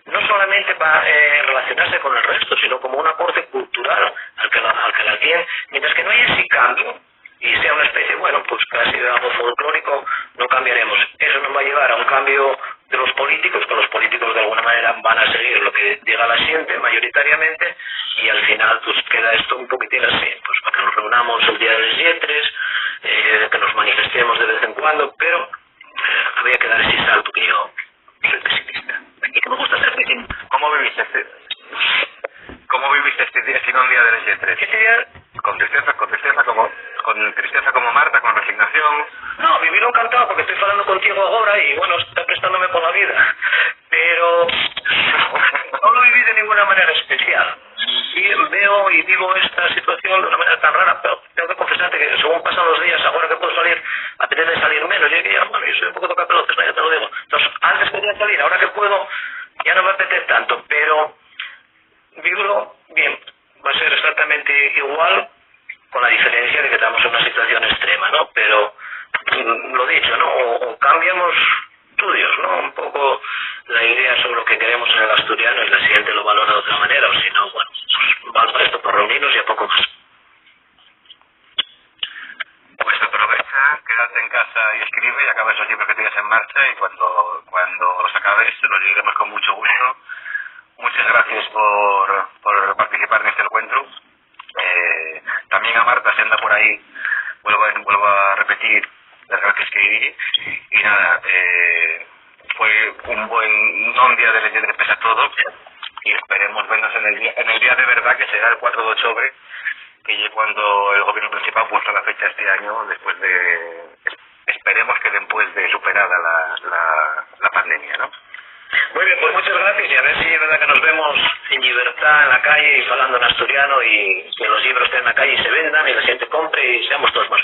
no solamente va a relacionarse con el resto, sino como un aporte cultural al que la tiene, mientras que no haya ese cambio y sea una especie, bueno, pues casi de algo folclórico, no cambiaremos. Eso nos va a llevar a un cambio de los políticos políticos, con los políticos de alguna manera van a seguir lo que diga la gente mayoritariamente, y al final pues queda esto un poquitín así, pues para que nos reunamos el día de las Lletres, que nos manifestemos de vez en cuando, pero habría que dar ese salto, que yo soy pesimista y que me gusta ser pesimista. ¿Cómo viviste este día sin un día de las Lletres? Este día, Con tristeza como Marta, con resignación. no, vivirlo encantado porque estoy falando contigo ahora y bueno, está prestándome por la vida, pero no lo viví de ninguna manera especial. Y veo y vivo esta situación de una manera tan rara, pero tengo que confesarte que según pasan los días, ahora que puedo salir, apetece salir menos. Yo soy un poco tocapelotas, ¿no? Ya te lo digo. Entonces, antes podía salir, ahora que puedo, ya no me apetece tanto, pero vivirlo bien. Va a ser exactamente igual, con la diferencia de que estamos en una situación extrema, ¿no? Pero, lo dicho, ¿no? O cambiamos estudios, ¿no? Un poco la idea sobre lo que queremos en el asturiano y la siguiente lo valora de otra manera, o si no, bueno, pues vale para esto, por reunirnos y a poco más. Pues aprovecha, quédate en casa y escribe y acabas los libros que tienes en marcha, y cuando los acabes los leeremos con mucho gusto. Muchas gracias por participar en este encuentro. También a Marta, si anda por ahí, vuelvo a repetir las gracias que di, y nada, fue un día de Lletres pese a todo, y esperemos vernos en el día de verdad, que será el 4 de octubre, que es cuando el gobierno principal ha puesto la fecha este año, esperemos que después de superada la pandemia, ¿no? Muy bien, pues muchas gracias, y a ver si es verdad que nos vemos en libertad en la calle y hablando en asturiano, y que los libros estén en la calle y se vendan y la gente compre y seamos todos más